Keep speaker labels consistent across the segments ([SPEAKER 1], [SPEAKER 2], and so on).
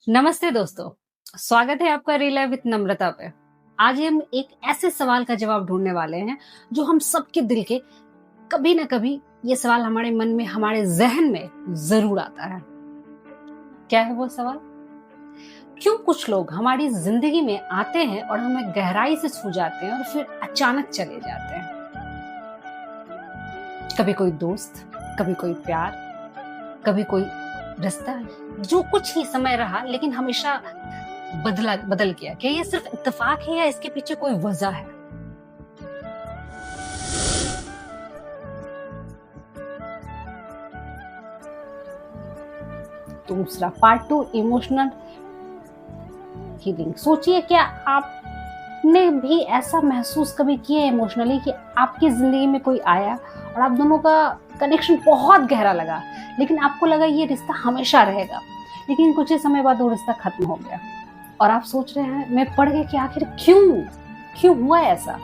[SPEAKER 1] नमस्ते दोस्तों। स्वागत है आपका रियल लाइफ विद नम्रता पे। आज हम एक ऐसे सवाल का जवाब ढूंढने वाले हैं जो हम सबके दिल के कभी ना कभी ये सवाल हमारे मन में, हमारे जहन में जरूर आता है। क्या है वो सवाल? क्यों कुछ लोग हमारी जिंदगी में आते हैं और हमें गहराई से छू जाते हैं और फिर अचानक चले जाते हैं? कभी कोई दोस्त, कभी कोई प्यार, कभी कोई रिश्ता, जो कुछ ही समय रहा लेकिन हमेशा बदल गया। क्या ये सिर्फ इत्तेफाक है या इसके पीछे कोई वजह है? दूसरा पार्ट 2, इमोशनल हीलिंग। सोचिए, क्या आपने भी ऐसा महसूस कभी किया इमोशनली कि आपकी जिंदगी में कोई आया और आप दोनों का कनेक्शन बहुत गहरा लगा, लेकिन आपको लगा ये रिश्ता हमेशा रहेगा, लेकिन कुछ ही समय बाद वो रिश्ता खत्म हो गया और आप सोच रहे हैं, मैं पढ़ गए कि आखिर क्यों हुआ ऐसा?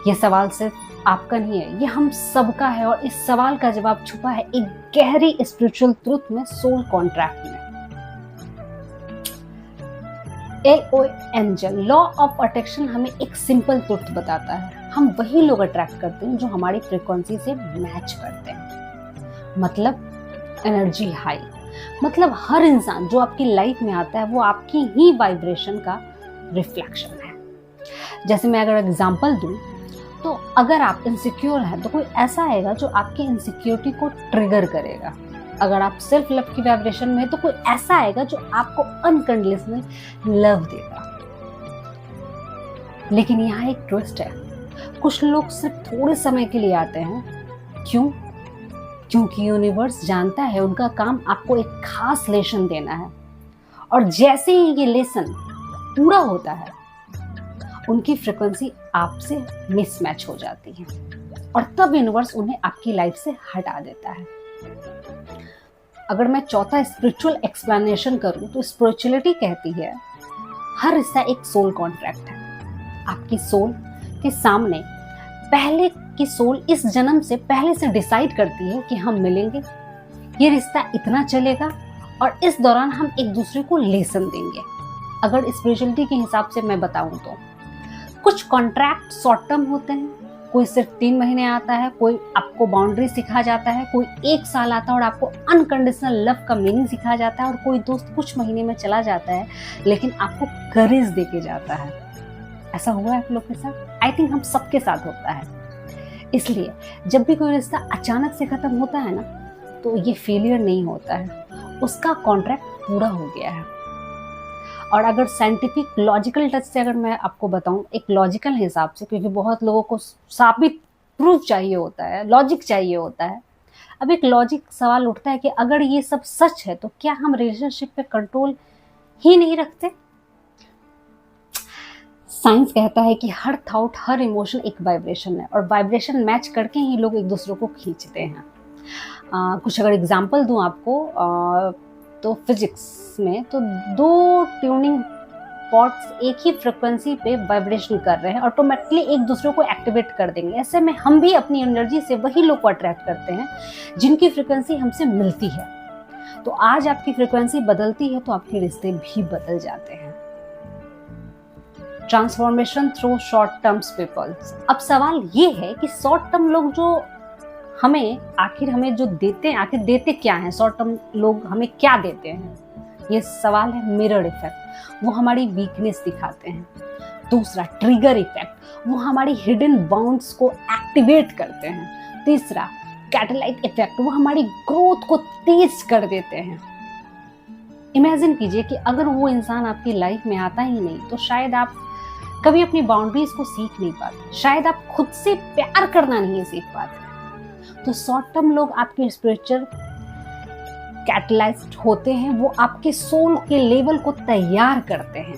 [SPEAKER 1] ये सवाल सिर्फ आपका नहीं है, ये हम सबका है और इस सवाल का जवाब छुपा है एक गहरी स्पिरिचुअल ट्रुथ में, सोल कॉन्ट्रैक्ट में। LO angel, law of attraction, हमें एक सिंपल ट्रुथ बताता है, हम वही लोग अट्रैक्ट करते हैं जो हमारी फ्रीक्वेंसी से मैच करते हैं। मतलब एनर्जी हाई, मतलब हर इंसान जो आपकी लाइफ में आता है वो आपकी ही वाइब्रेशन का रिफ्लेक्शन है। जैसे मैं अगर एग्जांपल दूं, तो अगर आप इनसिक्योर हैं तो कोई ऐसा आएगा जो आपकी इनसिक्योरिटी को ट्रिगर करेगा। अगर आप सेल्फ लव की वाइब्रेशन में है तो कोई ऐसा आएगा जो आपको अनकंडीशनल लव देगा। लेकिन यहाँ एक ट्विस्ट है, कुछ लोग सिर्फ थोड़े समय के लिए आते हैं। क्यों? क्योंकि यूनिवर्स जानता है उनका काम आपको एक खास लेसन देना है, और जैसे ही ये लेसन पूरा होता है उनकी फ्रीक्वेंसी आपसे मिसमैच हो जाती है और तब यूनिवर्स उन्हें आपकी लाइफ से हटा देता है। अगर मैं चौथा स्पिरिचुअल एक्सप्लेनेशन करूं तो स्पिरिचुअलिटी कहती है हर रिश्ता एक सोल कॉन्ट्रैक्ट है। आपकी सोल के सामने पहले की सोल इस जन्म से पहले से डिसाइड करती है कि हम मिलेंगे, ये रिश्ता इतना चलेगा और इस दौरान हम एक दूसरे को लेसन देंगे। अगर स्पिरिचुअलिटी के हिसाब से मैं बताऊं तो कुछ कॉन्ट्रैक्ट शॉर्ट टर्म होते हैं, कोई सिर्फ 3 महीने आता है, कोई आपको बाउंड्री सिखा जाता है, कोई 1 साल आता है और आपको अनकंडीशनल लव का मीनिंग सिखा जाता है, और कोई दोस्त कुछ महीने में चला जाता है लेकिन आपको करेज देके जाता है। ऐसा हुआ है आप लोग के साथ? आई थिंक हम सबके साथ होता है। इसलिए जब भी कोई रिश्ता अचानक से खत्म होता है ना, तो ये फेलियर नहीं होता है, उसका कॉन्ट्रैक्ट पूरा हो गया है। और अगर साइंटिफिक लॉजिकल टच से अगर मैं आपको बताऊं, एक लॉजिकल हिसाब से, क्योंकि बहुत लोगों को साबित प्रूफ चाहिए होता है, लॉजिक चाहिए होता है। अब एक लॉजिक सवाल उठता है कि अगर ये सब सच है तो क्या हम रिलेशनशिप पे कंट्रोल ही नहीं रखते? साइंस कहता है कि हर थॉट, हर इमोशन एक वाइब्रेशन है और वाइब्रेशन मैच करके ही लोग एक दूसरे को खींचते हैं। कुछ अगर एग्जांपल दूं आपको, तो फिजिक्स में तो 2 ट्यूनिंग पॉट्स एक ही फ्रीक्वेंसी पे वाइब्रेशन कर रहे हैं, ऑटोमेटिकली एक दूसरे को एक्टिवेट कर देंगे। ऐसे में हम भी अपनी एनर्जी से वही लोग को अट्रैक्ट करते हैं जिनकी फ्रीक्वेंसी हमसे मिलती है। तो आज आपकी फ्रीक्वेंसी बदलती है तो आपके रिश्ते भी बदल जाते हैं। Transformation through short term peoples. अब सवाल ये है कि शॉर्ट टर्म लोग जो हमें जो देते हैं, आखिर देते क्या हैं? शॉर्ट टर्म लोग हमें क्या देते हैं? ये सवाल है मिरर इफेक्ट, वो हमारी वीकनेस दिखाते हैं। दूसरा ट्रिगर इफेक्ट, वो हमारी हिडन बाउंड्स को एक्टिवेट करते हैं। तीसरा कैटालाइट इफेक्ट, वो हमारी ग्रोथ को तेज कर देते हैं। इमेजिन कीजिए कि अगर वो इंसान आपकी लाइफ में आता ही नहीं तो शायद आप कभी अपनी बाउंड्रीज को सीख नहीं पाते, शायद आप खुद से प्यार करना नहीं सीख पाते। तो शॉर्ट टर्म लोग आपके स्पिरिचुअल कैटलाइज्ड होते हैं, वो आपके सोल के लेवल को तैयार करते हैं।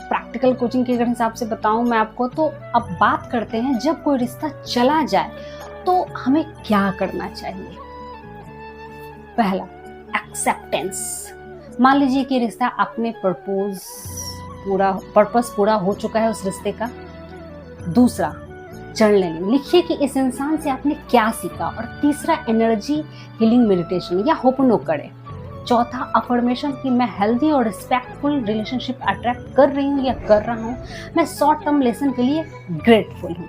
[SPEAKER 1] प्रैक्टिकल कोचिंग के अगर हिसाब से बताऊं मैं आपको, तो अब बात करते हैं जब कोई रिश्ता चला जाए तो हमें क्या करना चाहिए। पहला, एक्सेप्टेंस। मान लीजिए कि रिश्ता अपने पर्पस पूरा हो चुका है उस रिश्ते का। दूसरा, जर्नलिंग लिखिए कि इस इंसान से आपने क्या सीखा। और तीसरा, एनर्जी हीलिंग मेडिटेशन या होपनो करें। चौथा, अफर्मेशन कि मैं हेल्दी और रिस्पेक्टफुल रिलेशनशिप अट्रैक्ट कर रही हूँ या कर रहा हूँ। मैं शॉर्ट टर्म लेसन के लिए ग्रेटफुल हूँ।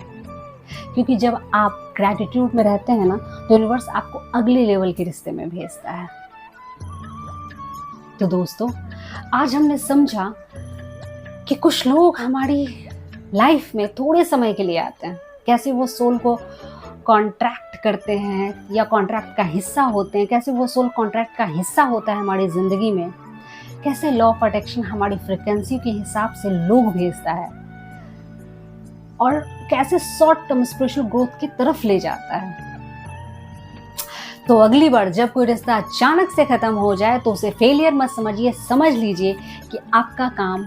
[SPEAKER 1] क्योंकि जब आप ग्रैटिट्यूड में रहते हैं ना, तो यूनिवर्स आपको अगले लेवल के रिश्ते में भेजता है। तो दोस्तों, आज हमने समझा कि कुछ लोग हमारी लाइफ में थोड़े समय के लिए आते हैं, कैसे वो सोल को कॉन्ट्रैक्ट करते हैं या कॉन्ट्रैक्ट का हिस्सा होते हैं, कैसे वो सोल कॉन्ट्रैक्ट का हिस्सा होता है हमारी ज़िंदगी में, कैसे लॉ ऑफ अट्रैक्शन हमारी फ्रिक्वेंसी के हिसाब से लोग भेजता है और कैसे शॉर्ट टर्म स्पिरिचुअल ग्रोथ की तरफ ले जाता है। तो अगली बार जब कोई रिश्ता अचानक से खत्म हो जाए तो उसे फेलियर मत समझिए, समझ लीजिए कि आपका काम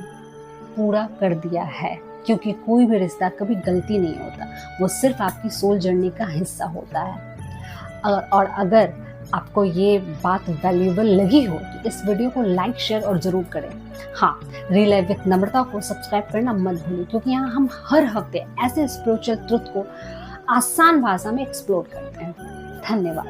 [SPEAKER 1] पूरा कर दिया है। क्योंकि कोई भी रिश्ता कभी गलती नहीं होता, वो सिर्फ आपकी सोल जर्नी का हिस्सा होता है। और अगर आपको ये बात वैल्यूएबल लगी हो तो इस वीडियो को लाइक, शेयर और ज़रूर करें। हाँ, रियल लाइफ विद नम्रता को सब्सक्राइब करना मत भूलिए, क्योंकि यहाँ हम हर हफ्ते ऐसे स्पिरिचुअल ट्रुथ को आसान भाषा में एक्सप्लोर करते हैं। धन्यवाद।